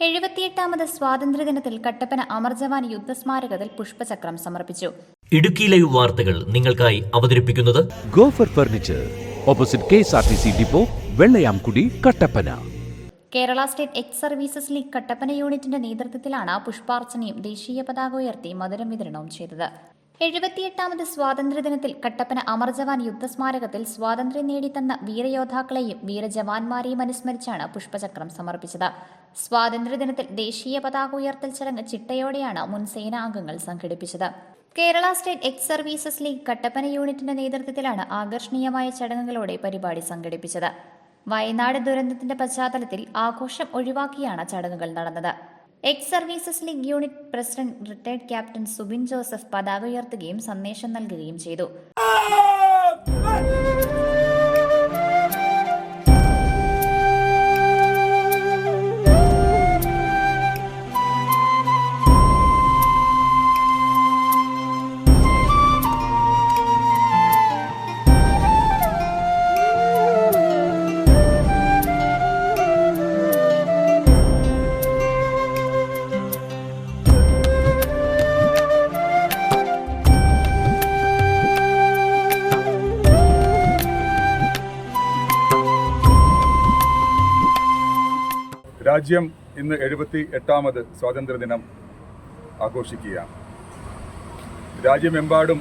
78ാമത് സ്വാതന്ത്ര്യദിനത്തിൽ കട്ടപ്പന അമർ ജവാൻ യുദ്ധസ്മാരകത്തിൽ പുഷ്പചക്രം സമർപ്പിച്ചു. ഇടുക്കി ലൈവ് വാർത്തകൾ നിങ്ങൾക്കായി അവതരിപ്പിക്കുന്നത് gopher furniture, opposite KSRTC depot, Vellayamkudi, Kattappana. Kerala state X services league Kattappana യൂണിറ്റിന്റെ നേതൃത്വത്തിലാണ് പുഷ്പാർച്ചനയും ദേശീയ പതാക ഉയർത്തി മധുരം വിതരണവും ചെയ്തത്. 78ാമത് സ്വാതന്ത്ര്യദിനത്തിൽ കട്ടപ്പന അമർ ജവാൻ യുദ്ധസ്മാരകത്തിൽ സ്വാതന്ത്ര്യം നേടിത്തന്ന വീരയോദ്ധാക്കളെയും വീരജവാന്മാരെയും അനുസ്മരിച്ചാണ് പുഷ്പചക്രം സമർപ്പിച്ചത്. സ്വാതന്ത്ര്യദിനത്തിൽ ദേശീയ പതാക ഉയർത്തൽ ചടങ്ങ് ചിട്ടയോടെയാണ് മുൻ സേനാംഗങ്ങൾ സംഘടിപ്പിച്ചത്. Kerala state X services league Kattappana യൂണിറ്റിന്റെ നേതൃത്വത്തിലാണ് ആകർഷണീയമായ ചടങ്ങുകളോടെ പരിപാടി സംഘടിപ്പിച്ചത്. വയനാട് ദുരന്തത്തിന്റെ പശ്ചാത്തലത്തിൽ ആഘോഷം ഒഴിവാക്കിയാണ് ചടങ്ങുകൾ നടന്നത്. X services league unit president retired captain Subin Joseph പതാക ഉയർത്തുകയും സന്ദേശം നൽകുകയും ചെയ്തു. രാജ്യം ഇന്ന് 78ാമത് സ്വാതന്ത്ര്യദിനം ആഘോഷിക്കുകയാണ്. രാജ്യമെമ്പാടും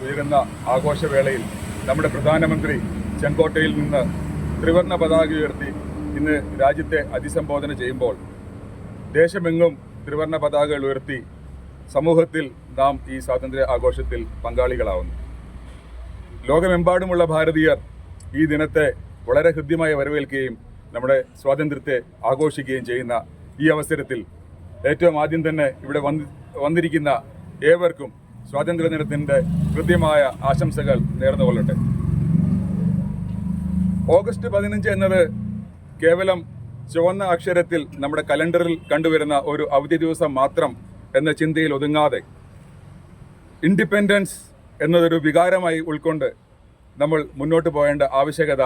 ഉയരുന്ന ആഘോഷവേളയിൽ നമ്മുടെ പ്രധാനമന്ത്രി ചെങ്കോട്ടയിൽ നിന്ന് ത്രിവർണ്ണ പതാക ഉയർത്തി ഇന്ന് രാജ്യത്തെ അഭിസംബോധന ചെയ്യുമ്പോൾ ദേശമെങ്ങും ത്രിവർണ്ണ പതാകകൾ ഉയർത്തി സമൂഹത്തിൽ നാം ഈ സ്വാതന്ത്ര്യ ആഘോഷത്തിൽ പങ്കാളികളാവുന്നു. ലോകമെമ്പാടുമുള്ള ഭാരതീയർ ഈ ദിനത്തെ വളരെ ഹൃദ്യമായി വരവേൽക്കുകയും നമ്മുടെ സ്വാതന്ത്ര്യത്തെ ആഘോഷിക്കുകയും ചെയ്യുന്ന ഈ അവസരത്തിൽ ഏറ്റവും ആദ്യം തന്നെ ഇവിടെ വന്നിരിക്കുന്ന ഏവർക്കും സ്വാതന്ത്ര്യദിനത്തിൻ്റെ കൃത്യമായ ആശംസകൾ നേർന്നുകൊള്ളട്ടെ. ഓഗസ്റ്റ് 15 എന്നത് കേവലം ചുവന്ന അക്ഷരത്തിൽ നമ്മുടെ കലണ്ടറിൽ കണ്ടുവരുന്ന ഒരു അവധി ദിവസം മാത്രം എന്ന ചിന്തയിൽ ഒതുങ്ങാതെ ഇൻഡിപെൻഡൻസ് എന്നതൊരു വികാരമായി ഉൾക്കൊണ്ട് നമ്മൾ മുന്നോട്ട് പോകേണ്ട ആവശ്യകത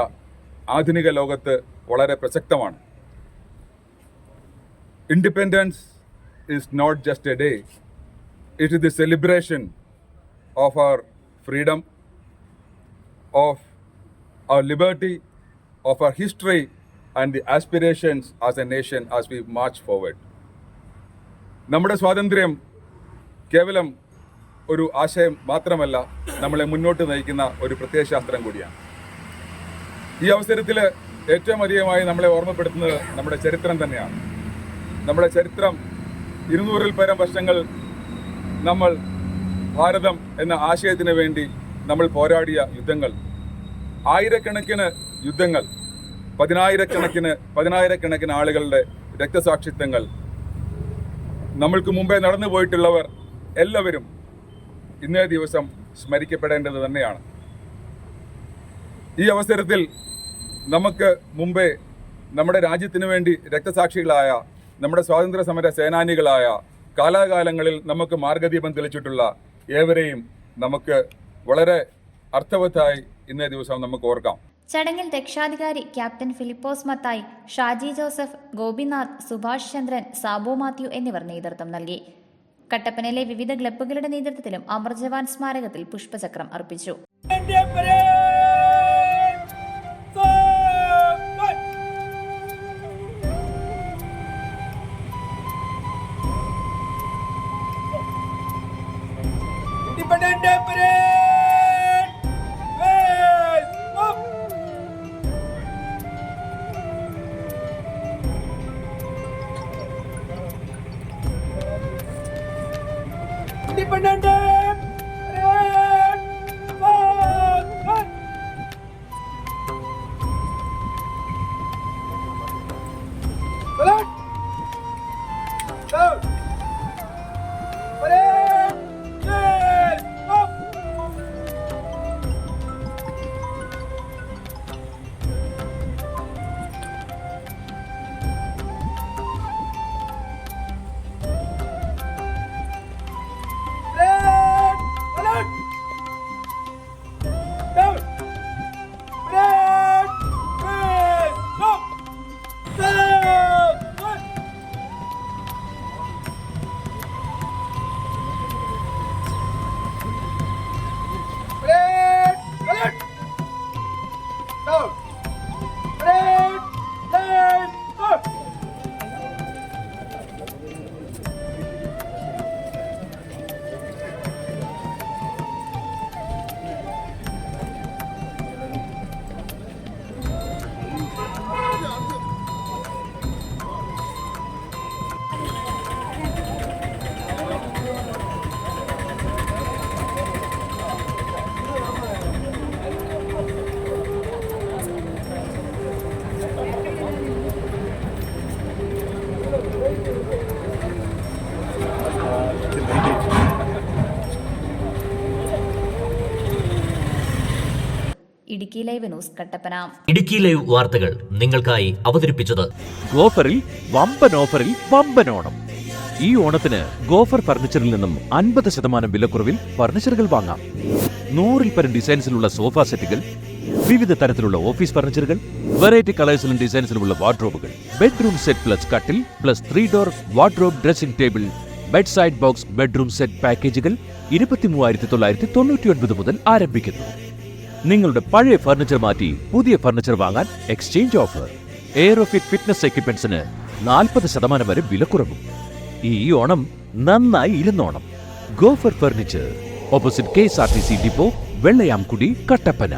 ആധുനിക ലോകത്ത് വളരെ പ്രസക്തമാണ്. Independence is not just a day, it is the celebration of our freedom, of our liberty, of our history and the aspirations as a nation as we march forward. നമ്മുടെ സ്വാതന്ത്ര്യം കേവലം ഒരു ആശയം മാത്രമല്ല, നമ്മളെ മുന്നോട്ട് നയിക്കുന്ന ഒരു പ്രത്യയശാസ്ത്രം കൂടിയാണ്. ഈ അവസരത്തിൽ ഏറ്റവും അധികമായി നമ്മളെ ഓർമ്മപ്പെടുത്തുന്നത് നമ്മുടെ ചരിത്രം തന്നെയാണ്. നമ്മുടെ ചരിത്രം 200-ൽ പരം വർഷങ്ങൾ നമ്മൾ ഭാരതം എന്ന ആശയത്തിന് വേണ്ടി നമ്മൾ പോരാടിയ യുദ്ധങ്ങൾ, ആയിരക്കണക്കിന് യുദ്ധങ്ങൾ, പതിനായിരക്കണക്കിന് ആളുകളുടെ രക്തസാക്ഷിത്വങ്ങൾ, നമ്മൾക്ക് മുമ്പേ നടന്നു പോയിട്ടുള്ളവർ എല്ലാവരും ഇന്നേ ദിവസം സ്മരിക്കപ്പെടേണ്ടത് തന്നെയാണ്. ഈ അവസരത്തിൽ നമുക്ക് മുമ്പേ നമ്മുടെ രാജ്യത്തിന് വേണ്ടി രക്തസാക്ഷികളായ നമ്മുടെ സ്വാതന്ത്ര്യ സമര സേനാനികളായ കാലാകാലങ്ങളിൽ നമുക്ക് മാർഗദീപം തെളിച്ചിട്ടുള്ള ഏവരെയും നമുക്ക് വളരെ അർത്ഥവത്തായി ഇന്നേ ദിവസം നമുക്ക് ഓർക്കാം. ചടങ്ങിൽ രക്ഷാധികാരി ക്യാപ്റ്റൻ ഫിലിപ്പോസ് മത്തായി, ഷാജി ജോസഫ്, ഗോപിനാഥ്, സുഭാഷ് ചന്ദ്രൻ, സാബു മാത്യു എന്നിവർ നേതൃത്വം നൽകി. കട്ടപ്പനയിലെ വിവിധ ക്ലബ്ബുകളുടെ നേതൃത്വത്തിലും അമർ ജവാൻ സ്മാരകത്തിൽ പുഷ്പചക്രം അർപ്പിച്ചു. Idukki live news Kattappana. Idukki live വാർത്തകൾ നിങ്ങൾക്കായി അവതരിപ്പിച്ചത് ഗോഫറിൽ വമ്പൻ ഓണം. ഈ ഓണത്തിന് ഗോഫർ ഫർണിച്ചറിൽ നിന്നും 50% വിലക്കുറവിൽ ഫർണിച്ചറുകൾ വാങ്ങാം. 100-ൽ പരം ഡിസൈൻസിലുള്ള സോഫ സെറ്റുകൾ, വിവിധ തരത്തിലുള്ള ഓഫീസ് ഫർണിച്ചറുകൾ, വെറൈറ്റി കളേഴ്സിലും ഡിസൈൻസിലുമുള്ള വാർഡ്രോബുകൾ, ബെഡ്റൂം സെറ്റ് പ്ലസ് കട്ടിൽ plus 3 door wardrobe dressing table, bed side box bedroom set പാക്കേജുകൾ 23,999 മുതൽ ആരംഭിക്കുന്നു. നിങ്ങളുടെ പഴയ ഫർണിച്ചർ മാറ്റി പുതിയ ഫർണിച്ചർ വാങ്ങാൻ എക്സ്ചേഞ്ച് ഓഫർ. എയറോഫിറ്റ് ഫിറ്റ്നസ് എക്യുപ്മെന്റ്സിന് 40% വരെ വിലക്കുറവും. ഈ ഓണം നന്നായി ഇരുന്നോണം. ഗോഫർ furniture, opposite KSRTC depot, Vellayamkudi, Kattappana.